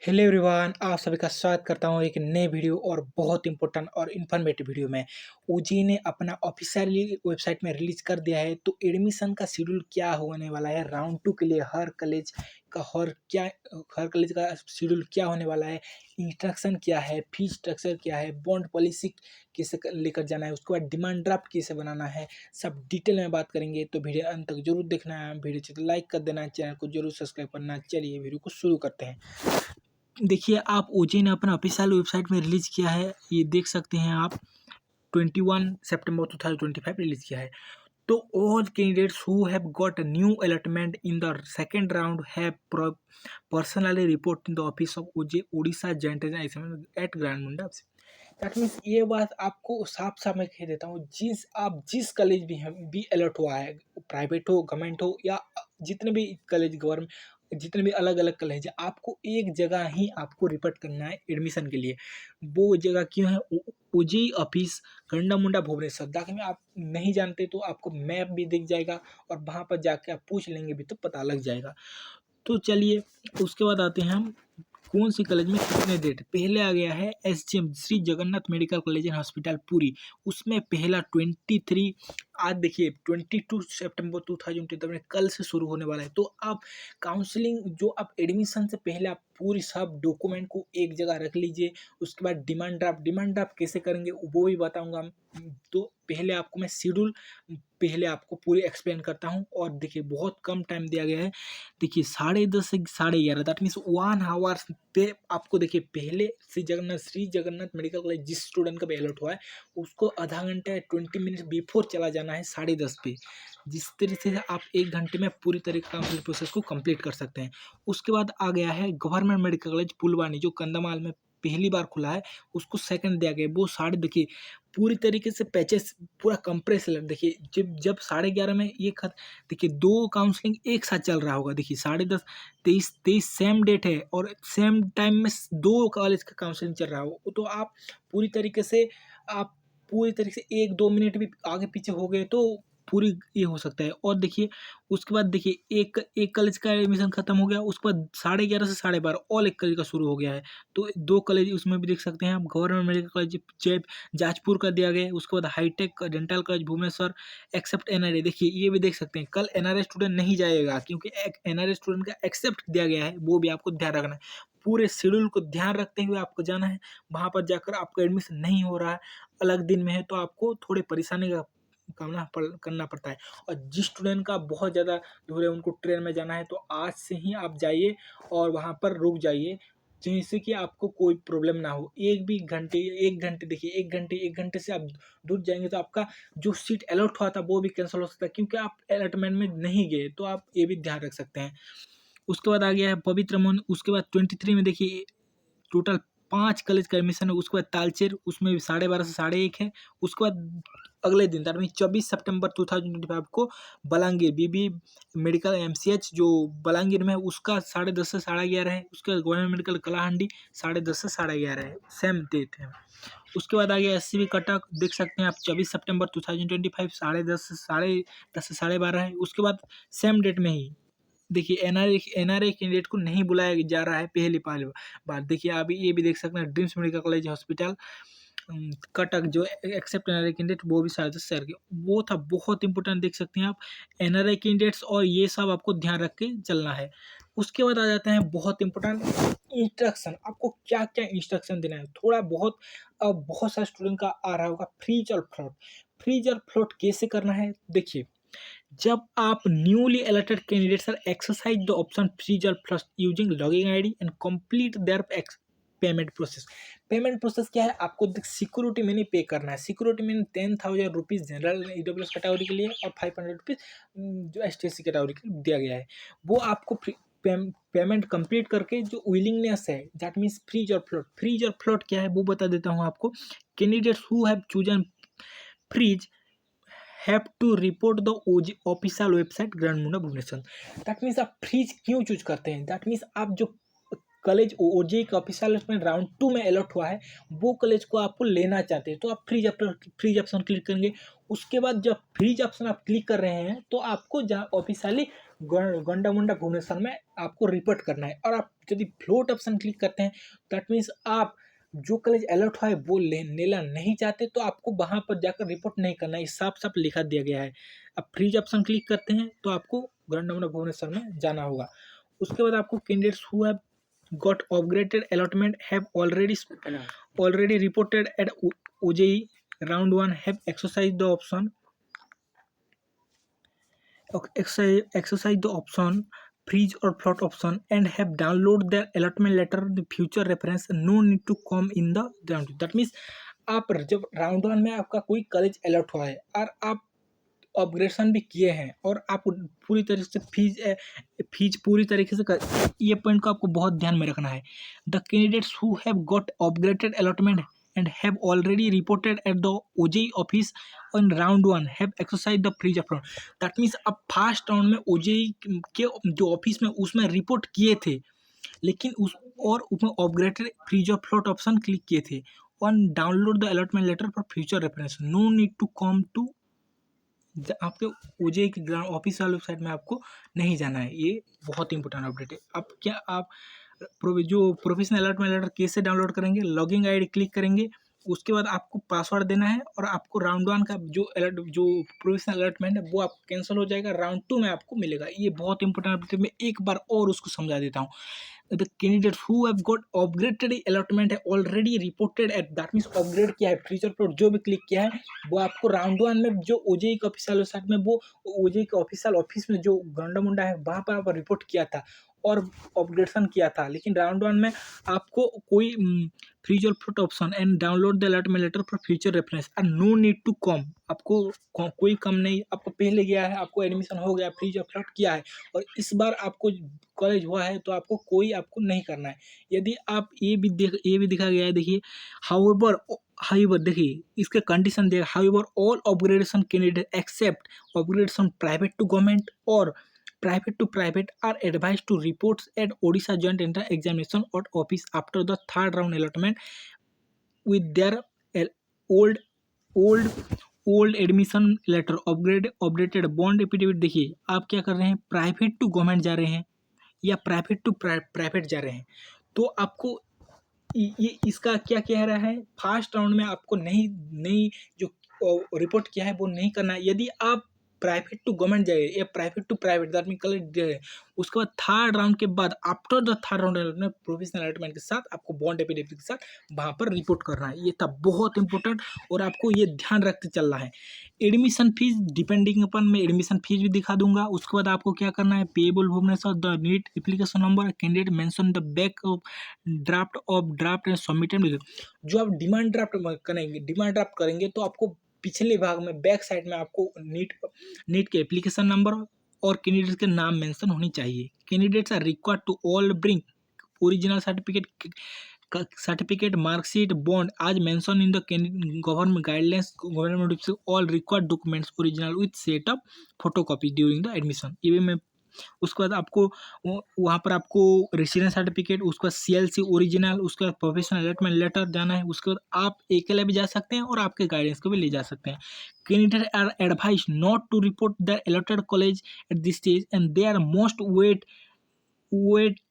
Hello everyone, आप सभी का स्वागत करता हूँ एक नए वीडियो और बहुत इंपॉर्टेंट और इन्फॉर्मेटिव वीडियो में। ओजेई ने अपना ऑफिशियली वेबसाइट में रिलीज कर दिया है। तो एडमिशन का शेड्यूल क्या होने वाला है राउंड 2 के लिए, हर कॉलेज का शेड्यूल क्या होने वाला है, इंस्ट्रक्शन क्या है, फीस स्ट्रक्चर क्या है, बॉन्ड पॉलिसी कैसे लेकर जाना है, उसके बाद डिमांड ड्राफ्ट कैसे बनाना है, सब डिटेल में बात करेंगे। तो वीडियो अंत तक जरूर देखना है। वीडियो अच्छी तो लाइक कर देना, चैनल को जरूर सब्सक्राइब करना। चलिए वीडियो को शुरू करते हैं। देखिए, आप ओजेई ने अपना ऑफिशियल वेबसाइट में रिलीज किया है, ये देख सकते हैं आप। 21 सितंबर 2025 रिलीज किया है। तो all candidates who have got a new allotment in the second round have personally report in the office of OJEE Odisha joint at Gandamunda. That means ये बात आपको साफ साफ मैं कह देता हूँ, जिस कॉलेज भी हैं भी अलर्ट हुआ है, प्राइवेट हो, गवर्नमेंट हो, या जितने भी कॉलेज गवर्नमेंट, जितने भी अलग अलग कॉलेज है, आपको एक जगह ही आपको रिपोर्ट करना है एडमिशन के लिए। वो जगह क्यों है? ओजेई ऑफिस गंडा मुंडा भुवनेश्वर। ताकि में आप नहीं जानते तो आपको मैप भी दिख जाएगा और वहाँ पर जाके आप पूछ लेंगे भी तो पता लग जाएगा। तो चलिए, उसके बाद आते हैं हम कौन सी कॉलेज में कितने डेट। पहले आ गया है SGM Shri Jagannath medical college and hospital Puri. उसमें पहला 23, आज देखिए 22 सितंबर 2023 में कल से शुरू होने वाला है। तो आप काउंसलिंग जो आप एडमिशन से पहले आप पूरी सब डॉक्यूमेंट को एक जगह रख लीजिए। उसके बाद डिमांड ड्राफ्ट कैसे करेंगे वो भी बताऊंगा। तो पहले आपको मैं शेड्यूल पहले आपको पूरी एक्सप्लेन करता हूँ। और देखिए, बहुत कम टाइम दिया गया है। देखिए 10:30 से 11:30, दैट मीन्स 1 आवर्स पे आपको देखिए पहले श्री जगन्नाथ मेडिकल कॉलेज जिस स्टूडेंट का भी अलर्ट हुआ है उसको आधा घंटा 20 मिनट बिफोर चला जाना है 10:30 पे। जिस तरीके से आप 1 घंटे में पूरी तरीके काउंसलिंग प्रोसेस को कंप्लीट कर सकते हैं। उसके बाद आ गया है गवर्नमेंट मेडिकल कॉलेज पुलवानी, जो कंधमाल में पहली बार खुला है, उसको सेकंड दिया गया। वो साढ़े देखिए पूरी तरीके से पैचेस पूरा कंप्रेस। देखिए जब जब 11:30 में ये देखिए दो काउंसलिंग एक साथ चल रहा होगा। देखिए 10:30, 23 सेम डेट है और सेम टाइम में दो कॉलेज का काउंसलिंग चल रहा हो। तो आप पूरी तरीके से 1-2 मिनट भी आगे पीछे हो गए तो पूरी ये हो सकता है। और देखिए उसके बाद देखिए एक एक कॉलेज का एडमिशन खत्म हो गया, उसके बाद 11:30 से 12:30 और एक कॉलेज का शुरू हो गया है। तो दो कॉलेज उसमें भी देख सकते हैं आप। गवर्नमेंट मेडिकल कॉलेज जाजपुर का दिया गया है। उसके बाद hi tech dental college Bhubaneswar except NRA. देखिए ये भी देख सकते हैं, कल एनआरए स्टूडेंट नहीं जाएगा क्योंकि एनआरए स्टूडेंट का एक्सेप्ट दिया गया है। वो भी आपको ध्यान रखना है। पूरे शेड्यूल को ध्यान रखते हुए आपको जाना है। वहाँ पर जाकर आपका एडमिशन नहीं हो रहा है, अलग दिन में है, तो आपको थोड़ी परेशानी का करना पड़ता है। और जिस स्टूडेंट का बहुत ज़्यादा दूर है, उनको ट्रेन में जाना है, तो आज से ही आप जाइए और वहाँ पर रुक जाइए, जिससे कि आपको कोई प्रॉब्लम ना हो। एक घंटे देखिए, एक घंटे से आप दूर जाएंगे तो आपका जो सीट अलॉट हुआ था वो भी कैंसिल हो सकता है, क्योंकि आप अलॉटमेंट में नहीं गए। तो आप ये भी ध्यान रख सकते हैं। उसके बाद आ गया है पवित्र मन। उसके बाद 23 में देखिए टोटल 5 कॉलेज का एडमिशन है। उसके बाद तालचेर, उसमें भी 12:30 से 1:30 है। उसके बाद अगले दिन दैट मीन 24 सितंबर 2025 को बलांगीर बीबी मेडिकल एमसीएच जो बलांगीर में है, उसका 10:30 से 11:30 है। उसके बाद गवर्नमेंट मेडिकल कलाहंडी 10:30 से 11:30 है, सेम डेट है। उसके बाद आ गया एससीबी कटक, देख सकते हैं आप 24 सितंबर 2025 10:30 से 12:30 है। उसके बाद सेम डेट में ही देखिए एनआरए कैंडिडेट को नहीं बुलाया जा रहा है पहली बार। देखिए अभी ये भी देख सकते हैं dreams medical college hospital Cuttack जो एक्सेप्ट एनआरए कैंडिडेट, वो भी 10:30 शहर के। वो था बहुत इंपॉर्टेंट, देख सकते हैं आप एनआरए कैंडिडेट्स, और ये सब आपको ध्यान रख के चलना है। उसके बाद आ जाते हैं बहुत इंपॉर्टेंट इंस्ट्रक्शन। आपको क्या क्या इंस्ट्रक्शन देना है थोड़ा बहुत। अब बहुत सारे स्टूडेंट का आ रहा होगा फ्रीज और फ्लोट कैसे करना है। देखिए, जब आप newly allotted candidates are exercise the option freeze और plus using logging ID and complete their payment process क्या है? आपको सिक्योरिटी मनी पे करना है। Security money 10,000 rupees general EWS category के लिए और 500 रुपीज़ जो एसटीएससी कैटेगरी के लिए दिया गया है। वो आपको पेमेंट कंप्लीट करके जो विलिंगनेस है, दैट मीन्स फ्रीज और फ्लोट क्या है वो बता देता हूँ आपको। Candidates who have chosen freeze have to report the official website Gandamunda Bhubaneswar. That means आप फ्रीज क्यों चूज करते हैं? दैट मीन्स आप जो कॉलेज ओजेई का ऑफिशियल में राउंड 2 में अलॉट हुआ है वो कॉलेज को आपको लेना चाहते हैं, तो आप फ्रीज ऑप्शन क्लिक करेंगे। उसके बाद जब फ्रीज ऑप्शन आप क्लिक कर रहे हैं तो आपको जहाँ ऑफिशियली गंडा मुंडा भुवनेश्वर में आपको रिपोर्ट करना है। और आप यदि फ्लोट ऑप्शन क्लिक करते हैं दैट मीन्स आप जो कॉलेज अलॉट हुआ है वो लेना नहीं चाहते, तो आपको वहाँ पर जाकर रिपोर्ट नहीं करना है, साफ साफ लिखा दिया गया है। अब फ्रीज ऑप्शन क्लिक करते हैं तो आपको ग्रांड नंबर भुवनेश्वर में जाना होगा। उसके बाद आपको candidates who have got upgraded allotment have already reported at OJEE round 1 have exercised the option freeze or float option and have download their allotment letter the future reference no need to come in the round 2। that means आप जब round 1 में आपका कोई college allot हुआ है और आप upgradation भी किए हैं और आप पूरी तरीके से फीस पूरी तरीके से ये पॉइंट को आपको बहुत ध्यान में रखना है। The candidates who have got upgraded allotment and have already reported at the OJEE office on round 1 have exercise the freeze upload. That means आप फर्स्ट राउंड में ओजेई के जो ऑफिस में उसमें रिपोर्ट किए थे, लेकिन उसमें upgraded freeze of float option click किए थे और download the allotment letter for future reference no need to come to आपके ओजेई के ऑफिस वाले वेबसाइट में आपको नहीं जाना है। ये बहुत इंपॉर्टेंट अपडेट है। अब आप जो प्रोफेशनल अलॉटमेंट लेटर कैसे डाउनलोड करेंगे, लॉगिंग आईडी क्लिक करेंगे, उसके बाद आपको पासवर्ड देना है और आपको राउंड 1 का जो प्रोफेशनल अलॉटमेंट है वो आप कैंसिल हो जाएगा, राउंड 2 में आपको मिलेगा। ये बहुत इंपॉर्टेंट अपडेट है, मैं एक बार और उसको समझा देता हूँ। The candidate who have got upgraded allotment है already reported at that means upgrade किया है, फ्रीजर प्लॉट जो भी क्लिक किया है वो आपको राउंड 1 में जो ओजेई के ऑफिशियल वेबसाइट में वो ओजेई के ऑफिशियल ऑफिस में जो गंडा मुंडा है वहाँ पर आप रिपोर्ट किया था और अपग्रेडेशन किया था, लेकिन राउंड 1 में आपको कोई फ्रीज और fruit option and download the allotment letter for future reference and no need to come. आपको कोई कम नहीं, आपको पहले गया है, आपको एडमिशन हो गया, फ्रीज और फ्रूट किया है और इस बार आपको कॉलेज हुआ है तो आपको नहीं करना है। यदि आप ये भी दिखा गया है, देखिए हाउएवर देखिए इसके कंडीशन देखिए, however all upgradation candidate except upgradation private to government और private to private are advised to report at Odisha Joint Entrance Examination or office after the third round allotment with their old admission letter updated bond affidavit। देखिए आप क्या कर रहे हैं, private to government जा रहे हैं या प्राइवेट टू प्राइवेट जा रहे हैं, तो आपको ये इसका क्या कह रहा है, फर्स्ट राउंड में आपको नहीं जो रिपोर्ट किया है वो नहीं करना है। यदि आप प्राइवेट टू गवर्नमेंट जाए या private to private that mean college जाए, उसके बाद थर्ड राउंड के बाद after the third round allotment professional allotment के साथ आपको बॉन्ड एफिडेविट के साथ वहाँ पर रिपोर्ट करना है। ये था बहुत इंपॉर्टेंट और आपको ये ध्यान रखते चलना है। एडमिशन फीस डिपेंडिंग अपन मैं एडमिशन फीस भी दिखा दूंगा। उसके बाद आपको क्या करना है, payable Bhubaneswar the NEET application number candidate mention the back of draft and submitted. जो आप डिमांड ड्राफ्ट करेंगे तो आपको पिछले भाग में बैक साइड में आपको नीट के एप्लीकेशन नंबर और कैंडिडेट के नाम मेंशन होनी चाहिए। Candidates are required to all bring original certificate mark sheet bond as mention in the government guidelines government all required documents original with set up photocopy during the admission. ये भी मैं उसके बाद आपको वहाँ पर आपको रेसिडेंस सर्टिफिकेट, उसके बाद CLC ओरिजिनल, उसके बाद प्रोफेशनल अलॉटमेंट लेटर जाना है। उसके बाद आप अकेले भी जा सकते हैं और आपके गाइडेंस को भी ले जा सकते हैं। Candidate are advise not to report their allotted college at this stage and they are most wait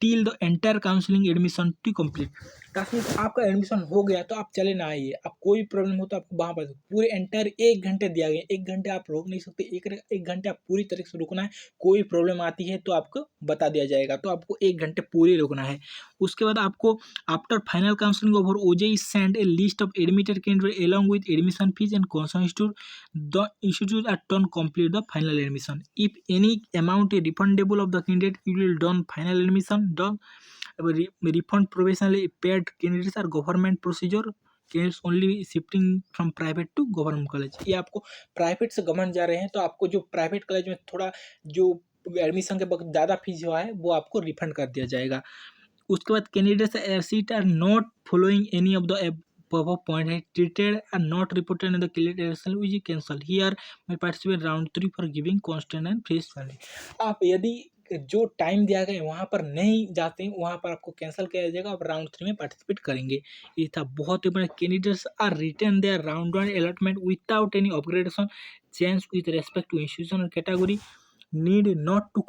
till the entire counselling admission to complete. ताकि आपका एडमिशन हो गया तो आप चले ना आइए, आप कोई प्रॉब्लम हो तो आपको वहाँ पर पूरे एंटायर 1 घंटे दिया गया, 1 घंटे आप रोक नहीं सकते, एक घंटे आप पूरी तरीके से रुकना है। कोई प्रॉब्लम आती है तो आपको बता दिया जाएगा, तो आपको 1 घंटे पूरे रुकना है। उसके बाद आपको after final counselling over OJEE send a list of admitted candidate along with admission fees and constitute the institute are turn complete the final admission. If any amount is refundable of the candidate, you will done final admission done refund provisionally paid candidates are government procedure candidates only shifting from private to government college। ये आपको private से government जा रहे हैं तो आपको जो private college में थोड़ा जो एडमिशन के वक्त ज़्यादा फीस हुआ है वो आपको रिफंड कर दिया जाएगा। उसके बाद candidates seat are not following any of the above point है treated and not reported in the candidate election which is cancelled here may participate round 3 for giving constant and fresh funding। आप यदि जो time दिया गया है वहाँ पर नहीं जाते हैं, वहाँ पर आपको कैंसिल किया जाएगा, आप राउंड 3 में पार्टिसिपेट करेंगे। ये था बहुत ही बड़ा। Candidates are return their round 1 allotment without any upgradation change with respect to institution और category need not to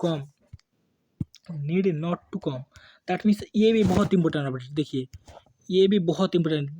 come that means ये भी बहुत इंपॉर्टेंट अपडेट, देखिए ये भी बहुत important.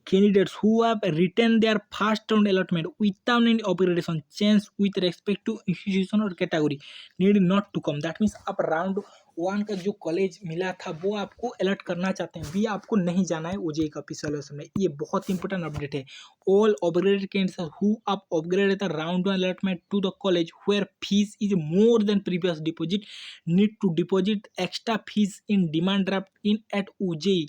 Candidates who have retained their first round allotment without any upgradation change with respect to institution और category need not to come। That means आप round one का जो कॉलेज मिला था वो आपको अलर्ट करना चाहते हैं, भी आपको नहीं जाना है ओजेई का ऑफिशियल में। ये बहुत इंपॉर्टेंट अपडेट है। ऑल अपग्रेडेड कैंडिडेट्स हु आप upgraded the round one allotment to the college where fees is more than previous deposit need to deposit extra fees in demand draft in at OJEE.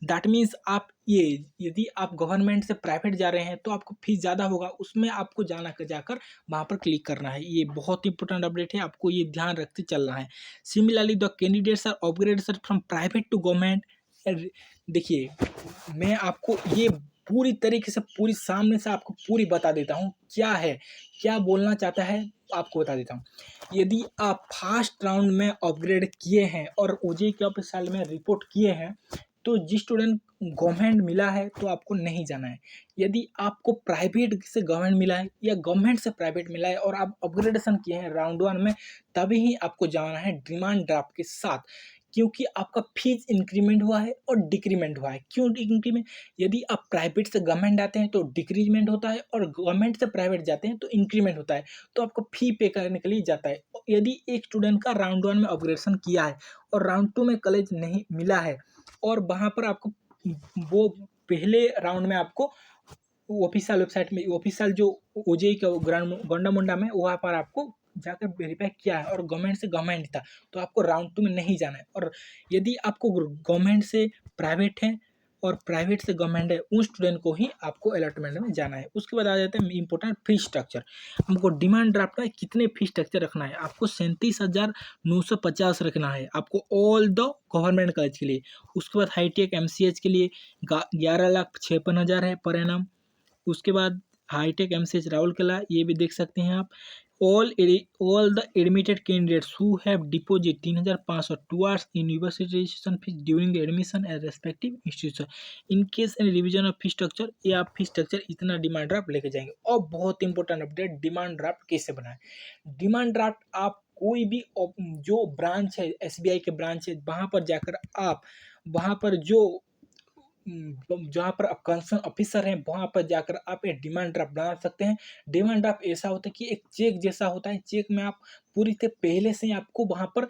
That means आप ये यदि आप government से private जा रहे हैं तो आपको फीस ज़्यादा होगा, उसमें आपको जाकर वहाँ पर क्लिक करना है। ये बहुत इंपॉर्टेंट अपडेट है, आपको ये ध्यान रखते चलना है। Similarly the candidates are upgraded from private to government. देखिए मैं आपको ये पूरी तरीके से पूरी सामने से आपको पूरी बता देता हूँ क्या है, क्या बोलना चाहता है आपको बता देता हूँ। यदि आप फर्स्ट राउंड में अपग्रेड किए हैं और ओजेई के ऑफिशियल में रिपोर्ट किए हैं तो जिस स्टूडेंट गवर्नमेंट मिला है तो आपको नहीं जाना है। यदि आपको प्राइवेट से गवर्नमेंट मिला है या गवर्नमेंट से प्राइवेट मिला है और आप अपग्रेडेशन किए हैं राउंड वन में, तभी ही आपको जाना है डिमांड ड्राफ्ट के साथ, क्योंकि आपका फीस इंक्रीमेंट हुआ है और डिक्रीमेंट हुआ है। क्यों इंक्रीमेंट? यदि आप प्राइवेट से गवर्नमेंट आते हैं तो डिक्रीमेंट होता है और गवर्नमेंट से प्राइवेट जाते हैं तो इंक्रीमेंट होता है, तो आपको फी पे करने के लिए जाता है। यदि एक स्टूडेंट का राउंड वन में अपग्रेडेशन किया है और राउंड टू में कॉलेज नहीं मिला है और वहाँ पर आपको वो पहले राउंड में आपको ऑफिशियल वेबसाइट में ऑफिशियल जो ओजेई का गोंडा मोंडा में वहाँ पर आपको जाकर वेरीफाई किया है और गवर्नमेंट से गवर्नमेंट था तो आपको राउंड टू में नहीं जाना है। और यदि आपको गवर्नमेंट से प्राइवेट है और प्राइवेट से गवर्नमेंट है उन स्टूडेंट को ही आपको अलॉटमेंट में जाना है। उसके बाद आ जाता है इंपॉर्टेंट फी स्ट्रक्चर। हमको डिमांड ड्राफ्ट में कितने फी स्ट्रक्चर रखना है, आपको 37,950 रखना है आपको ऑल द गवर्नमेंट कॉलेज के लिए। उसके बाद हाईटेक MCH के लिए 11,56,000 है पर एनम। उसके बाद हाईटेक MCH राउरकेला ये भी देख सकते हैं आप। All the admitted candidates who have deposit 3,500 towards university registration fees during the admission eight respective institution in case any revision of fee structure, ये आप फी स्ट्रक्चर इतना डिमांड ड्राफ्ट लेके जाएंगे। और बहुत इंपॉर्टेंट अपडेट, डिमांड ड्राफ्ट कैसे बनाए। Demand draft आप कोई भी जो ब्रांच है SBI के ब्रांच है वहाँ पर जाकर आप वहाँ पर जहाँ पर आप कंसर्न ऑफिसर हैं वहाँ पर जाकर आप एक डिमांड ड्राफ्ट बना सकते हैं। डिमांड ड्राफ्ट ऐसा होता है कि एक चेक जैसा होता है, चेक में आप पूरी तरह पहले से आपको वहाँ पर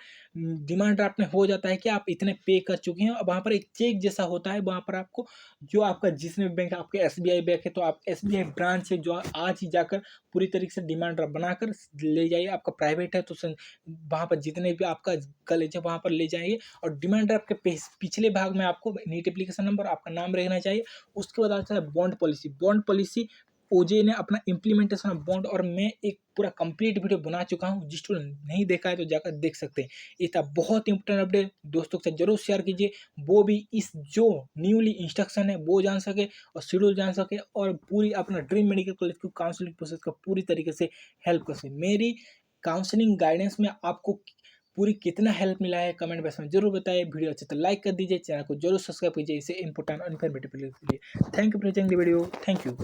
डिमांड ड्राफ्ट में हो जाता है कि आप इतने पे कर चुके हैं और वहाँ पर एक चेक जैसा होता है। वहाँ पर आपको जो आपका जिसमें बैंक आपके SBI बैंक है तो आप SBI ब्रांच से जो आज ही जाकर पूरी तरीके से डिमांड ड्राफ्ट बनाकर ले जाइए। आपका प्राइवेट है तो वहाँ पर जितने भी आपका कॉलेज है वहाँ पर ले जाइए और डिमांड ड्राफ्ट के पिछले भाग में आपको नीट एप्लीकेशन नंबर आपका नाम रहना चाहिए। उसके बाद आता है bond policy. Bond policy OJEE ने अपना इम्प्लीमेंटेशन ऑफ बॉन्ड और मैं एक पूरा कंप्लीट वीडियो बना चुका हूँ, जिस स्टूडेंट नहीं देखा है तो जाकर देख सकते हैं। ये था बहुत इंपॉर्टेंट अपडेट, दोस्तों के साथ जरूर शेयर कीजिए, वो भी इस जो न्यूली इंस्ट्रक्शन है वो जान सके और शेड्यूल जान सके और पूरी अपना ड्रीम मेडिकल कॉलेज को काउंसलिंग प्रोसेस का पूरी तरीके से हेल्प कर सके। मेरी काउंसलिंग गाइडेंस में आपको पूरी कितना हेल्प मिला है कमेंट बॉक्स में जरूर बताइए। वीडियो अच्छे तो लाइक कर दीजिए, चैनल को जरूर सब्सक्राइब कीजिए इसे इंपॉर्टेंट और इन्फॉर्मेटिव के लिए। Thank you for watching the video, thank you.